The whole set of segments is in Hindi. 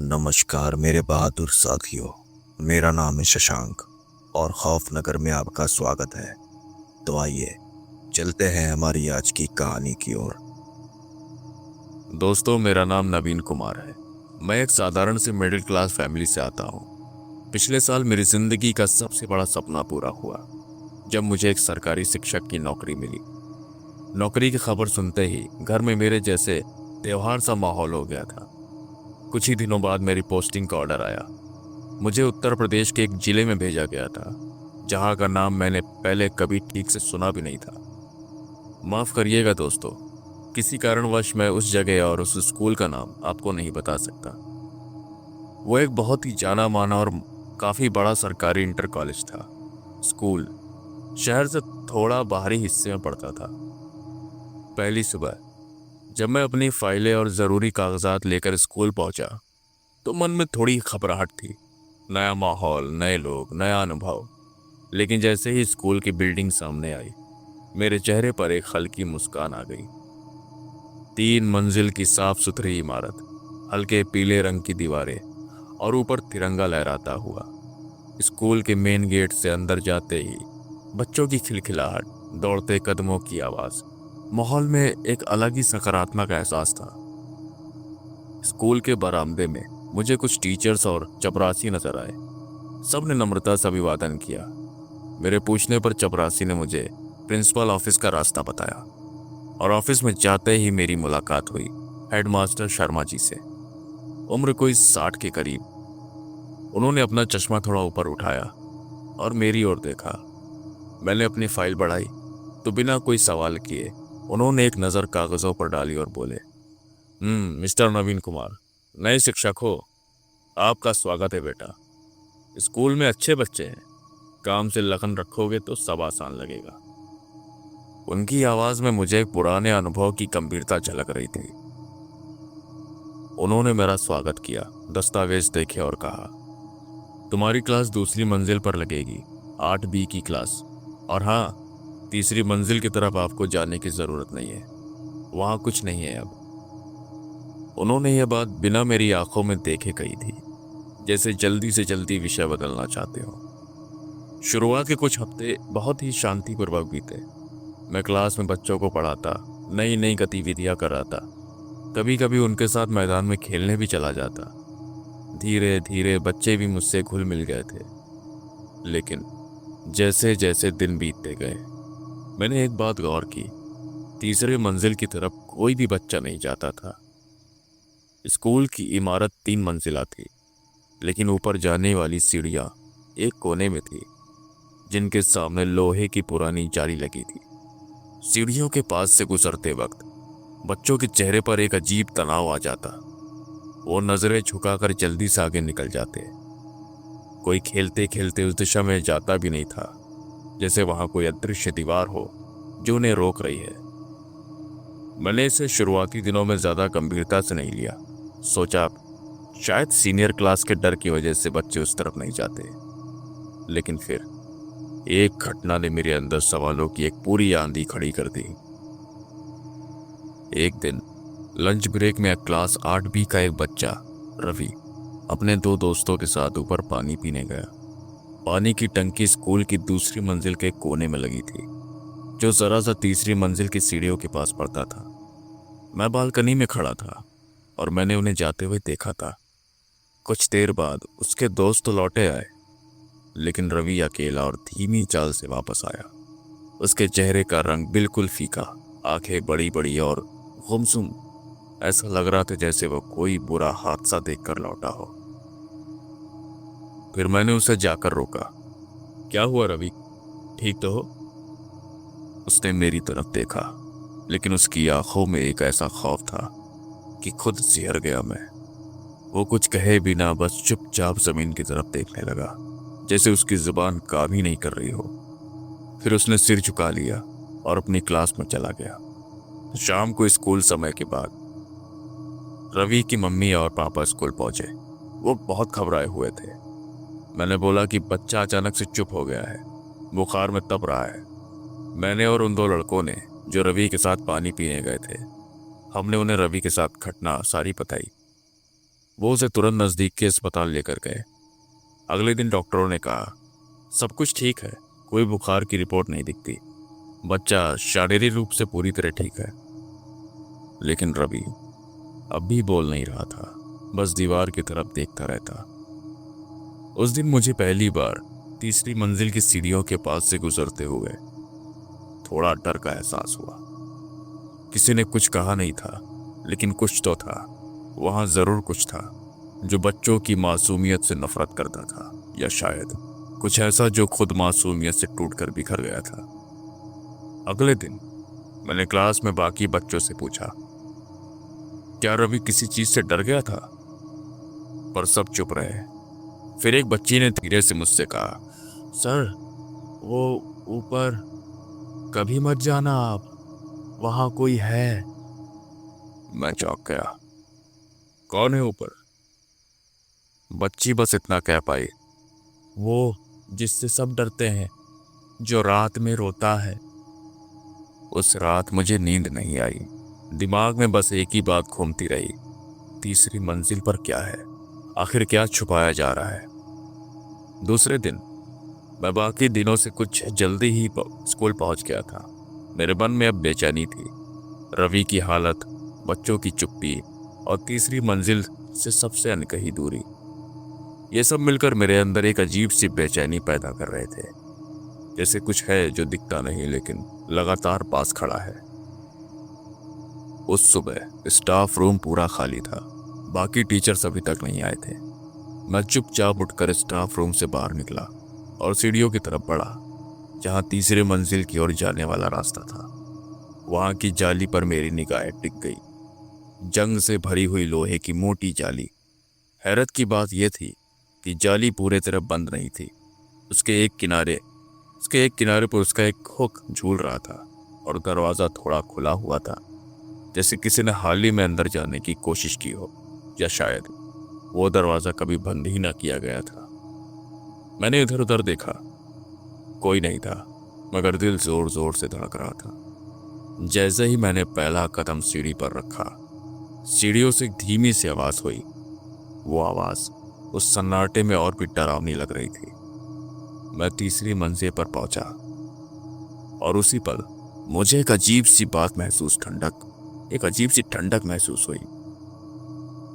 नमस्कार मेरे बहादुर साथियों। मेरा नाम है शशांक और खौफनगर में आपका स्वागत है। तो आइए चलते हैं हमारी आज की कहानी की ओर। दोस्तों, मेरा नाम नवीन कुमार है। मैं एक साधारण से मिडिल क्लास फैमिली से आता हूँ। पिछले साल मेरी जिंदगी का सबसे बड़ा सपना पूरा हुआ जब मुझे एक सरकारी शिक्षक की नौकरी मिली। नौकरी की खबर सुनते ही घर में मेरे जैसे त्योहार सा माहौल हो गया था। कुछ ही दिनों बाद मेरी पोस्टिंग का ऑर्डर आया। मुझे उत्तर प्रदेश के एक जिले में भेजा गया था जहाँ का नाम मैंने पहले कभी ठीक से सुना भी नहीं था। माफ करिएगा दोस्तों, किसी कारणवश मैं उस जगह और उस स्कूल का नाम आपको नहीं बता सकता। वो एक बहुत ही जाना माना और काफी बड़ा सरकारी इंटर कॉलेज था। स्कूल शहर से थोड़ा बाहरी हिस्से में पड़ता था। पहली सुबह जब मैं अपनी फाइलें और जरूरी कागजात लेकर स्कूल पहुंचा तो मन में थोड़ी घबराहट थी। नया माहौल, नए लोग, नया अनुभव। लेकिन जैसे ही स्कूल की बिल्डिंग सामने आई, मेरे चेहरे पर एक हल्की मुस्कान आ गई। 3 मंजिल की साफ सुथरी इमारत, हल्के पीले रंग की दीवारें और ऊपर तिरंगा लहराता हुआ। स्कूल के मेन गेट से अंदर जाते ही बच्चों की खिलखिलाहट, दौड़ते कदमों की आवाज, माहौल में एक अलग ही सकारात्मक एहसास था। स्कूल के बरामदे में मुझे कुछ टीचर्स और चपरासी नजर आए। सबने नम्रता से अभिवादन किया। मेरे पूछने पर चपरासी ने मुझे प्रिंसिपल ऑफिस का रास्ता बताया और ऑफिस में जाते ही मेरी मुलाकात हुई हेडमास्टर शर्मा जी से। उम्र कोई 60 के करीब। उन्होंने अपना चश्मा थोड़ा ऊपर उठाया और मेरी ओर देखा। मैंने अपनी फाइल बढ़ाई तो बिना कोई सवाल किए उन्होंने एक नज़र कागजों पर डाली और बोले, मिस्टर नवीन कुमार, नए शिक्षक हो। आपका स्वागत है बेटा। स्कूल में अच्छे बच्चे हैं, काम से लगन रखोगे तो सब आसान लगेगा। उनकी आवाज में मुझे एक पुराने अनुभव की गंभीरता झलक रही थी। उन्होंने मेरा स्वागत किया, दस्तावेज देखे और कहा, तुम्हारी क्लास दूसरी मंजिल पर लगेगी, 8B की क्लास। और हाँ, तीसरी मंजिल की तरफ आपको जाने की जरूरत नहीं है, वहां कुछ नहीं है अब। उन्होंने यह बात बिना मेरी आंखों में देखे कही थी, जैसे जल्दी से जल्दी विषय बदलना चाहते हो। शुरुआत के कुछ हफ्ते बहुत ही शांतिपूर्वक बीते। मैं क्लास में बच्चों को पढ़ाता, नई नई गतिविधियां कराता, कभी कभी उनके साथ मैदान में खेलने भी चला जाता। धीरे धीरे बच्चे भी मुझसे घुल मिल गए थे। लेकिन जैसे जैसे दिन बीतते गए, मैंने एक बात गौर की। तीसरे मंजिल की तरफ कोई भी बच्चा नहीं जाता था। स्कूल की इमारत 3 मंजिला थी, लेकिन ऊपर जाने वाली सीढ़ियां एक कोने में थी, जिनके सामने लोहे की पुरानी जाली लगी थी। सीढ़ियों के पास से गुजरते वक्त बच्चों के चेहरे पर एक अजीब तनाव आ जाता। वो नजरें झुकाकर जल्दी से आगे निकल जाते। कोई खेलते खेलते उस दिशा में जाता भी नहीं था, जैसे वहां कोई अदृश्य दीवार हो जो उन्हें रोक रही है। मैंने इसे शुरुआती दिनों में ज्यादा गंभीरता से नहीं लिया। सोचा शायद सीनियर क्लास के डर की वजह से बच्चे उस तरफ नहीं जाते। लेकिन फिर एक घटना ने मेरे अंदर सवालों की एक पूरी आंधी खड़ी कर दी। एक दिन लंच ब्रेक में क्लास 8B का एक बच्चा, रवि, अपने 2 दोस्तों के साथ ऊपर पानी पीने गया। पानी की टंकी स्कूल की दूसरी मंजिल के कोने में लगी थी, जो जरा सा तीसरी मंजिल की सीढ़ियों के पास पड़ता था। मैं बालकनी में खड़ा था और मैंने उन्हें जाते हुए देखा था। कुछ देर बाद उसके दोस्त तो लौटे आए, लेकिन रवि अकेला और धीमी चाल से वापस आया। उसके चेहरे का रंग बिल्कुल फीका, आंखें बड़ी बड़ी और गुमसुम। ऐसा लग रहा था जैसे वो कोई बुरा हादसा देखकर लौटा हो। फिर मैंने उसे जाकर रोका। क्या हुआ रवि, ठीक तो हो? उसने मेरी तरफ देखा, लेकिन उसकी आंखों में एक ऐसा खौफ था कि खुद सिहर गया मैं। वो कुछ कहे बिना बस चुपचाप जमीन की तरफ देखने लगा, जैसे उसकी जुबान काम ही नहीं कर रही हो। फिर उसने सिर झुका लिया और अपनी क्लास में चला गया। शाम को स्कूल समय के बाद रवि की मम्मी और पापा स्कूल पहुंचे। वो बहुत घबराए हुए थे। मैंने बोला कि बच्चा अचानक से चुप हो गया है, बुखार में तप रहा है। मैंने और उन 2 लड़कों ने जो रवि के साथ पानी पीने गए थे, हमने उन्हें रवि के साथ घटना सारी बताई। वो उसे तुरंत नजदीक के अस्पताल लेकर गए। अगले दिन डॉक्टरों ने कहा सब कुछ ठीक है, कोई बुखार की रिपोर्ट नहीं दिखती, बच्चा शारीरिक रूप से पूरी तरह ठीक है। लेकिन रवि अब भी बोल नहीं रहा था, बस दीवार की तरफ देखता रहता। उस दिन मुझे पहली बार तीसरी मंजिल की सीढ़ियों के पास से गुजरते हुए थोड़ा डर का एहसास हुआ। किसी ने कुछ कहा नहीं था, लेकिन कुछ तो था। वहां जरूर कुछ था जो बच्चों की मासूमियत से नफरत करता था, या शायद कुछ ऐसा जो खुद मासूमियत से टूटकर बिखर गया था। अगले दिन मैंने क्लास में बाकी बच्चों से पूछा क्या रवि किसी चीज से डर गया था, पर सब चुप रहे। फिर एक बच्ची ने धीरे से मुझसे कहा सर वो ऊपर कभी मत जाना आप, वहां कोई है। मैं चौंक गया। कौन है ऊपर? बच्ची बस इतना कह पाई, वो जिससे सब डरते हैं, जो रात में रोता है। उस रात मुझे नींद नहीं आई। दिमाग में बस एक ही बात घूमती रही, तीसरी मंजिल पर क्या है, आखिर क्या छुपाया जा रहा है। दूसरे दिन मैं बाकी दिनों से कुछ जल्दी ही स्कूल पहुंच गया था। मेरे मन में अब बेचैनी थी। रवि की हालत, बच्चों की चुप्पी और तीसरी मंजिल से सबसे अनकही दूरी, ये सब मिलकर मेरे अंदर एक अजीब सी बेचैनी पैदा कर रहे थे। जैसे कुछ है जो दिखता नहीं लेकिन लगातार पास खड़ा है। उस सुबह स्टाफ रूम पूरा खाली था, बाकी टीचर्स अभी तक नहीं आए थे। मैं चुपचाप उठकर स्टाफ रूम से बाहर निकला और सीढ़ियों की तरफ बढ़ा, जहां तीसरी मंजिल की ओर जाने वाला रास्ता था। वहां की जाली पर मेरी निगाहें टिक गई, जंग से भरी हुई लोहे की मोटी जाली। हैरत की बात यह थी कि जाली पूरे तरह बंद नहीं थी। उसके एक किनारे पर उसका एक हुक झूल रहा था और दरवाजा थोड़ा खुला हुआ था, जैसे किसी ने हाल ही में अंदर जाने की कोशिश की हो, या शायद वो दरवाजा कभी बंद ही ना किया गया था। मैंने इधर उधर देखा, कोई नहीं था, मगर दिल जोर जोर से धड़क रहा था। जैसे ही मैंने पहला कदम सीढ़ी पर रखा, सीढ़ियों से एक धीमी सी आवाज हुई। वो आवाज उस सन्नाटे में और भी डरावनी लग रही थी। मैं तीसरी मंजिल पर पहुंचा और उसी पल मुझे एक अजीब सी ठंडक महसूस हुई।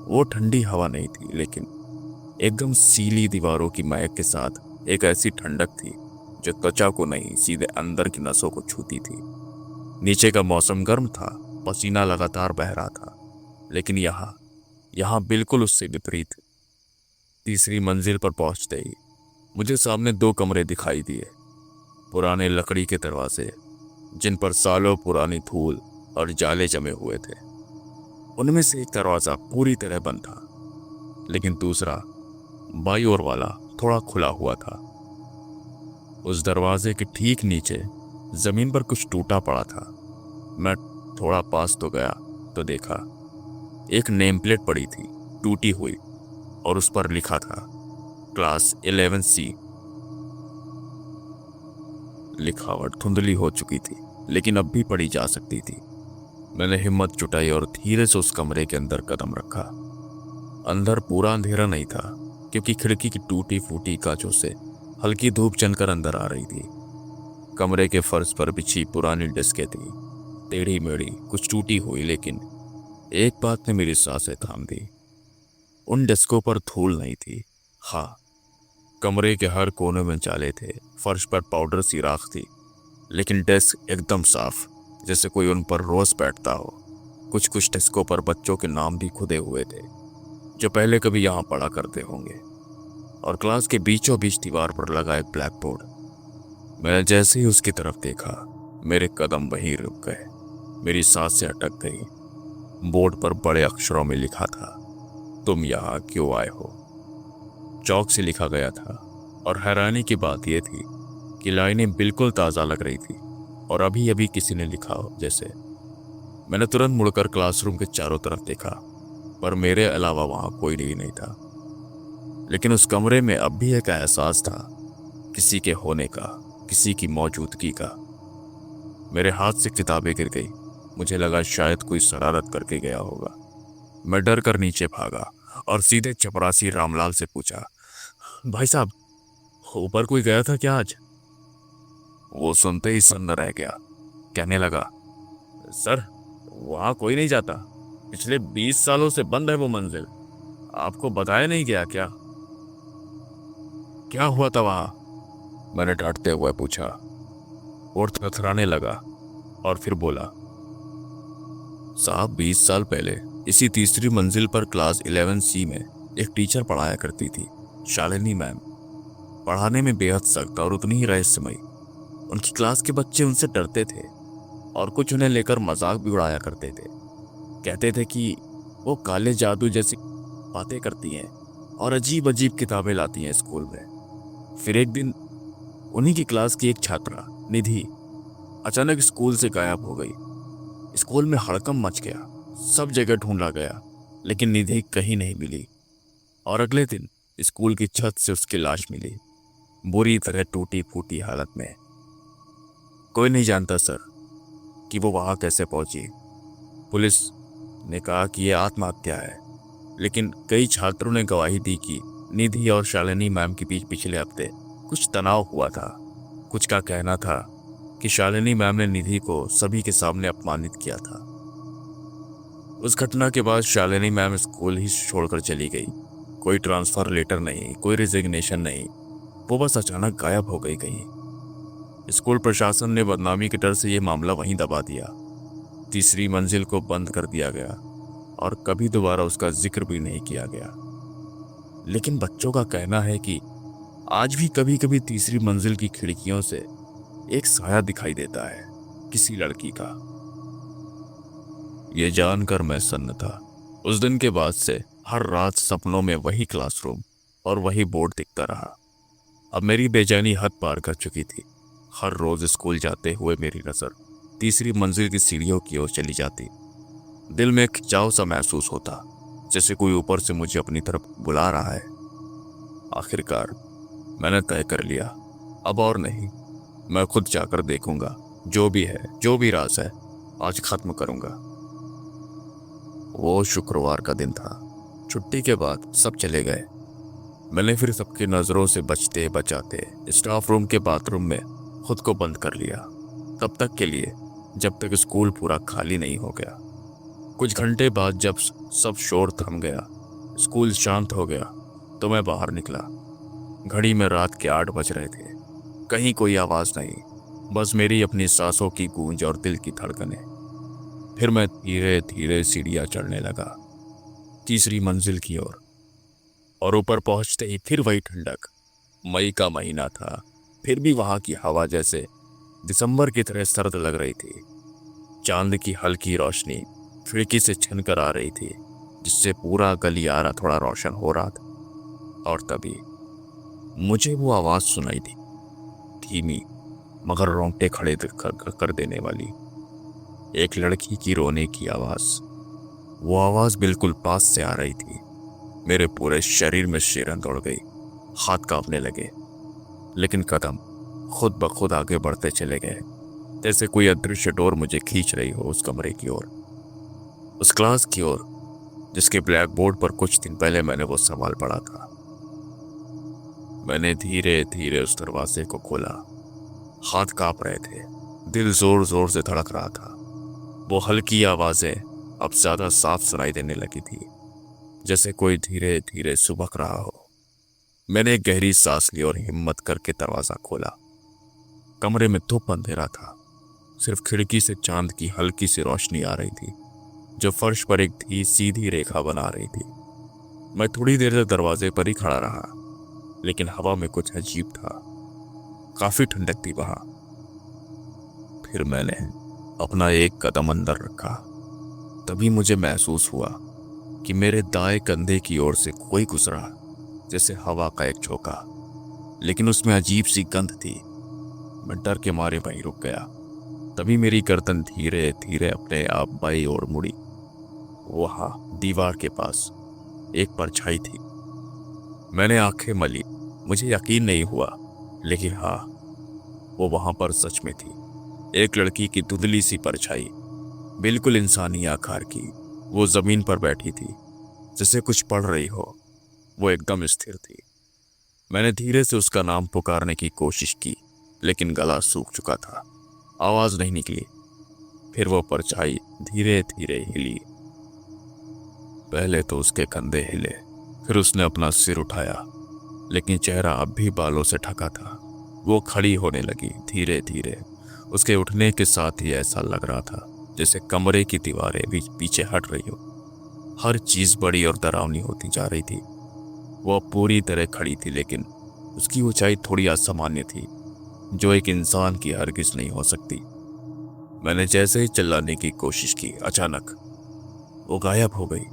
वो ठंडी हवा नहीं थी, लेकिन एकदम सीली दीवारों की महक के साथ एक ऐसी ठंडक थी जो त्वचा को नहीं, सीधे अंदर की नसों को छूती थी। नीचे का मौसम गर्म था, पसीना लगातार बह रहा था, लेकिन यहाँ बिल्कुल उससे विपरीत। तीसरी मंजिल पर पहुंचते ही मुझे सामने 2 कमरे दिखाई दिए। पुराने लकड़ी के दरवाजे, जिन पर सालों पुरानी धूल और जाले जमे हुए थे। उनमें से एक दरवाजा पूरी तरह बंद था, लेकिन दूसरा, बाईं ओर वाला, थोड़ा खुला हुआ था। उस दरवाजे के ठीक नीचे जमीन पर कुछ टूटा पड़ा था। मैं थोड़ा पास तो गया तो देखा एक नेम प्लेट पड़ी थी, टूटी हुई, और उस पर लिखा था क्लास 11C। लिखावट धुंधली हो चुकी थी, लेकिन अब भी पढ़ी जा सकती थी। मैंने हिम्मत जुटाई और धीरे से उस कमरे के अंदर कदम रखा। अंदर पूरा अंधेरा नहीं था, क्योंकि खिड़की की टूटी फूटी कांचों से हल्की धूप चलकर अंदर आ रही थी। कमरे के फर्श पर बिछी पुरानी डेस्कें थी, टेढ़ी मेढ़ी, कुछ टूटी हुई, लेकिन एक बात ने मेरी सांसें थाम दी। उन डेस्कों पर धूल नहीं थी। हाँ, कमरे के हर कोने में जाले थे, फर्श पर पाउडर सी राख थी, लेकिन डेस्क एकदम साफ, जैसे कोई उन पर रोज बैठता हो। कुछ डेस्कों पर बच्चों के नाम भी खुदे हुए थे, जो पहले कभी यहाँ पढ़ा करते होंगे। और क्लास के बीचों बीच दीवार पर लगा एक ब्लैक बोर्ड। मैंने जैसे ही उसकी तरफ देखा, मेरे कदम वहीं रुक गए, मेरी सांसें अटक गई। बोर्ड पर बड़े अक्षरों में लिखा था, तुम यहाँ क्यों आए हो। चौक से लिखा गया था, और हैरानी की बात यह थी कि लाइनें बिल्कुल ताज़ा लग रही थी और अभी अभी किसी ने लिखा हो जैसे। मैंने तुरंत मुड़कर क्लासरूम के चारों तरफ देखा, पर मेरे अलावा वहां कोई नहीं था। लेकिन उस कमरे में अब भी एक एहसास था, किसी के होने का, किसी की मौजूदगी का। मेरे हाथ से किताबें गिर गई। मुझे लगा शायद कोई शरारत करके गया होगा। मैं डर कर नीचे भागा, और सीधे चपरासी रामलाल से पूछा, भाई साहब, ऊपर कोई गया था क्या आज? वो सुनते ही सन्न रह गया। कहने लगा, सर, वहां कोई नहीं जाता। पिछले 20 सालों से बंद है वो मंजिल। आपको बताया नहीं गया क्या? क्या हुआ था वहां? मैंने डांटते हुए पूछा और थरथराने लगा और फिर बोला, साहब, 20 साल पहले इसी तीसरी मंजिल पर क्लास 11C में एक टीचर पढ़ाया करती थी, शालिनी मैम। पढ़ाने में बेहद सख्त और उतनी ही रहस्यमयी। उनकी क्लास के बच्चे उनसे डरते थे और कुछ उन्हें लेकर मजाक भी उड़ाया करते थे। कहते थे कि वो काले जादू जैसी बातें करती हैं और अजीब अजीब किताबें लाती हैं स्कूल में। फिर एक दिन उन्हीं की क्लास की एक छात्रा निधि अचानक स्कूल से गायब हो गई। स्कूल में हड़कंप मच गया। सब जगह ढूंढा गया, लेकिन निधि कहीं नहीं मिली। और अगले दिन स्कूल की छत से उसकी लाश मिली, बुरी तरह टूटी फूटी हालत में। कोई नहीं जानता सर कि वो वहां कैसे पहुंची। पुलिस ने कहा कि यह आत्महत्या है, लेकिन कई छात्रों ने गवाही दी कि निधि और शालिनी मैम के बीच पिछले हफ्ते कुछ तनाव हुआ था। कुछ का कहना था कि शालिनी मैम ने निधि को सभी के सामने अपमानित किया था। उस घटना के बाद शालिनी मैम स्कूल ही छोड़कर चली गई। कोई ट्रांसफर लेटर नहीं, कोई रिजिग्नेशन नहीं, वो बस अचानक गायब हो गई कहीं। स्कूल प्रशासन ने बदनामी के डर से ये मामला वहीं दबा दिया। तीसरी मंजिल को बंद कर दिया गया और कभी दोबारा उसका जिक्र भी नहीं किया गया। लेकिन बच्चों का कहना है कि आज भी कभी कभी तीसरी मंजिल की खिड़कियों से एक साया दिखाई देता है, किसी लड़की का। यह जानकर मैं सन्न था। उस दिन के बाद से हर रात सपनों में वही क्लासरूम और वही बोर्ड दिखता रहा। अब मेरी बेचैनी हद पार कर चुकी थी। हर रोज स्कूल जाते हुए मेरी नजर तीसरी मंजिल की सीढ़ियों की ओर चली जाती। दिल में खिंचाव सा महसूस होता, जैसे कोई ऊपर से मुझे अपनी तरफ बुला रहा है। आखिरकार मैंने तय कर लिया, अब और नहीं, मैं खुद जाकर देखूंगा। जो भी है, जो भी राज है, आज खत्म करूंगा। वो शुक्रवार का दिन था। छुट्टी के बाद सब चले गए। मैंने फिर सबकी नजरों से बचते बचाते स्टाफ रूम के बाथरूम में खुद को बंद कर लिया, तब तक के लिए जब तक स्कूल पूरा खाली नहीं हो गया। कुछ घंटे बाद जब सब शोर थम गया, स्कूल शांत हो गया, तो मैं बाहर निकला। घड़ी में रात के 8 बज रहे थे। कहीं कोई आवाज नहीं, बस मेरी अपनी सांसों की गूंज और दिल की धड़कनें। फिर मैं धीरे धीरे सीढ़ियां चढ़ने लगा तीसरी मंजिल की ओर। और ऊपर पहुंचते ही फिर वही ठंडक। मई का महीना था, फिर भी वहां की हवा जैसे दिसंबर की तरह सर्द लग रही थी। चांद की हल्की रोशनी खिड़की से छनकर आ रही थी, जिससे पूरा गलियारा थोड़ा रोशन हो रहा था। और तभी मुझे वो आवाज सुनाई दी, धीमी मगर रोंगटे खड़े कर देने वाली। एक लड़की की रोने की आवाज। वो आवाज बिल्कुल पास से आ रही थी। मेरे पूरे शरीर में शिहरन दौड़ गई, हाथ कांपने लगे, लेकिन कदम खुद ब खुद आगे बढ़ते चले गए, जैसे कोई अदृश्य डोर मुझे खींच रही हो उस कमरे की ओर, उस क्लास की ओर जिसके ब्लैक बोर्ड पर कुछ दिन पहले मैंने वो सवाल पढ़ा था। मैंने धीरे धीरे उस दरवाजे को खोला। हाथ कांप रहे थे, दिल जोर जोर से धड़क रहा था। वो हल्की आवाजें अब ज्यादा साफ सुनाई देने लगी थी, जैसे कोई धीरे धीरे सुबक रहा हो। मैंने एक गहरी सांस ली और हिम्मत करके दरवाजा खोला। कमरे में धूप अंधेरा था, सिर्फ खिड़की से चांद की हल्की सी रोशनी आ रही थी, जो फर्श पर एक सीधी रेखा बना रही थी। मैं थोड़ी देर तक दरवाजे पर ही खड़ा रहा, लेकिन हवा में कुछ अजीब था। काफी ठंडक थी वहां। फिर मैंने अपना एक कदम अंदर रखा। तभी मुझे महसूस हुआ कि मेरे दाएं कंधे की ओर से कोई गुजरा, जैसे हवा का एक झोंका, लेकिन उसमें अजीब सी गंध थी। मैं डर के मारे वहीं रुक गया। तभी मेरी गर्दन धीरे धीरे अपने आप बाईं ओर मुड़ी। वहां दीवार के पास एक परछाई थी। मैंने आंखें मली, मुझे यकीन नहीं हुआ, लेकिन हाँ, वो वहां पर सच में थी। एक लड़की की धुंधली सी परछाई, बिल्कुल इंसानी आकार की। वो जमीन पर बैठी थी, जैसे कुछ पढ़ रही हो। वो एकदम स्थिर थी। मैंने धीरे से उसका नाम पुकारने की कोशिश की, लेकिन गला सूख चुका था, आवाज नहीं निकली। फिर वो परछाई धीरे धीरे हिली। पहले तो उसके कंधे हिले, फिर उसने अपना सिर उठाया, लेकिन चेहरा अब भी बालों से ढका था। वो खड़ी होने लगी धीरे धीरे। उसके उठने के साथ ही ऐसा लग रहा था जैसे कमरे की दीवारें भी पीछे हट रही हो। हर चीज बड़ी और डरावनी होती जा रही थी। वो अब पूरी तरह खड़ी थी, लेकिन उसकी ऊंचाई थोड़ी असामान्य थी, जो एक इंसान की हरगिज नहीं हो सकती। मैंने जैसे ही चिल्लाने की कोशिश की, अचानक वो गायब हो गई।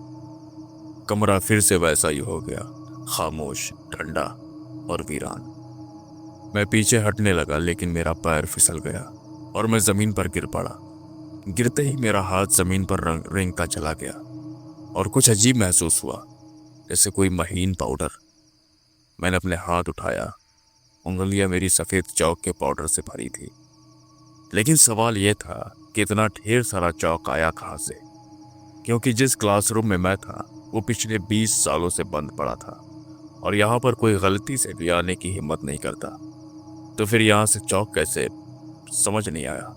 कमरा फिर से वैसा ही हो गया, खामोश, ठंडा और वीरान। मैं पीछे हटने लगा, लेकिन मेरा पैर फिसल गया और मैं जमीन पर गिर पड़ा। गिरते ही मेरा हाथ जमीन पर रेंगता चला गया और कुछ अजीब महसूस हुआ, जैसे कोई महीन पाउडर। मैंने अपने हाथ उठाया। उंगलियां मेरी सफेद चौक के पाउडर से भरी थी। लेकिन सवाल यह था कि इतना ढेर सारा चौक आया कहां से, क्योंकि जिस क्लासरूम में मैं था वो पिछले 20 सालों से बंद पड़ा था और यहाँ पर कोई गलती से भी आने की हिम्मत नहीं करता। तो फिर यहाँ से चौक कैसे, समझ नहीं आया।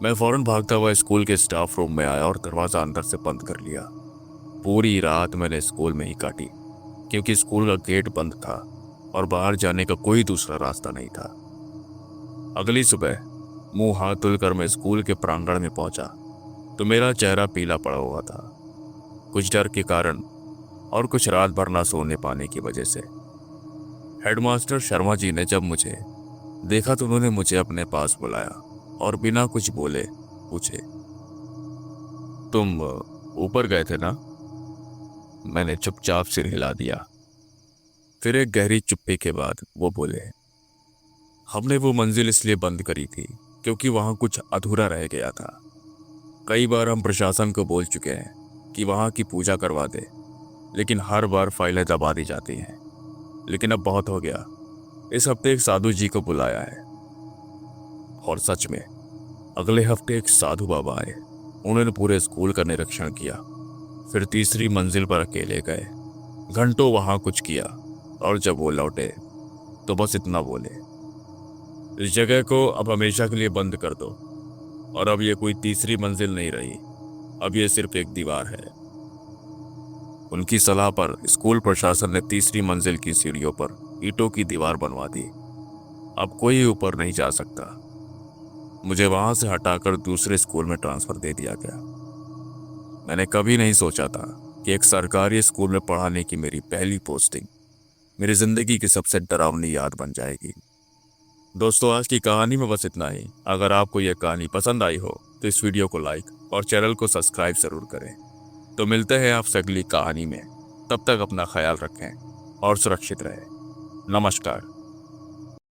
मैं फौरन भागता हुआ स्कूल के स्टाफ रूम में आया और दरवाजा अंदर से बंद कर लिया। पूरी रात मैंने स्कूल में ही काटी, क्योंकि स्कूल का गेट बंद था और बाहर जाने का कोई दूसरा रास्ता नहीं था। अगली सुबह मुंह हाथ धुलकर मैं स्कूल के प्रांगण में पहुंचा तो मेरा चेहरा पीला पड़ा हुआ था, कुछ डर के कारण और कुछ रात भर ना सोने पाने की वजह से। हेडमास्टर शर्मा जी ने जब मुझे देखा तो उन्होंने मुझे अपने पास बुलाया और बिना कुछ बोले पूछे, तुम ऊपर गए थे ना? मैंने चुपचाप सिर हिला दिया। फिर एक गहरी चुप्पी के बाद वो बोले, हमने वो मंजिल इसलिए बंद करी थी क्योंकि वहां कुछ अधूरा रह गया था। कई बार हम प्रशासन को बोल चुके हैं कि वहां की पूजा करवा दे, लेकिन हर बार फाइलें दबा दी जाती हैं। लेकिन अब बहुत हो गया। इस हफ्ते एक साधु जी को बुलाया है। और सच में अगले हफ्ते एक साधु बाबा आए। उन्होंने पूरे स्कूल का निरीक्षण किया, फिर तीसरी मंजिल पर अकेले गए, घंटों वहां कुछ किया, और जब वो लौटे तो बस इतना बोले, इस जगह को अब हमेशा के लिए बंद कर दो। और अब ये कोई तीसरी मंजिल नहीं रही, अब ये सिर्फ एक दीवार है। उनकी सलाह पर स्कूल प्रशासन ने तीसरी मंजिल की सीढ़ियों पर ईंटों की दीवार बनवा दी। अब कोई ऊपर नहीं जा सकता। मुझे वहां से हटाकर दूसरे स्कूल में ट्रांसफर दे दिया गया। मैंने कभी नहीं सोचा था कि एक सरकारी स्कूल में पढ़ाने की मेरी पहली पोस्टिंग मेरी जिंदगी की सबसे डरावनी याद बन जाएगी। दोस्तों, आज की कहानी में बस इतना ही। अगर आपको यह कहानी पसंद आई हो तो इस वीडियो को लाइक और चैनल को सब्सक्राइब जरूर करें। तो मिलते हैं आपसे अगली कहानी में। तब तक अपना ख्याल रखें और सुरक्षित रहें। नमस्कार।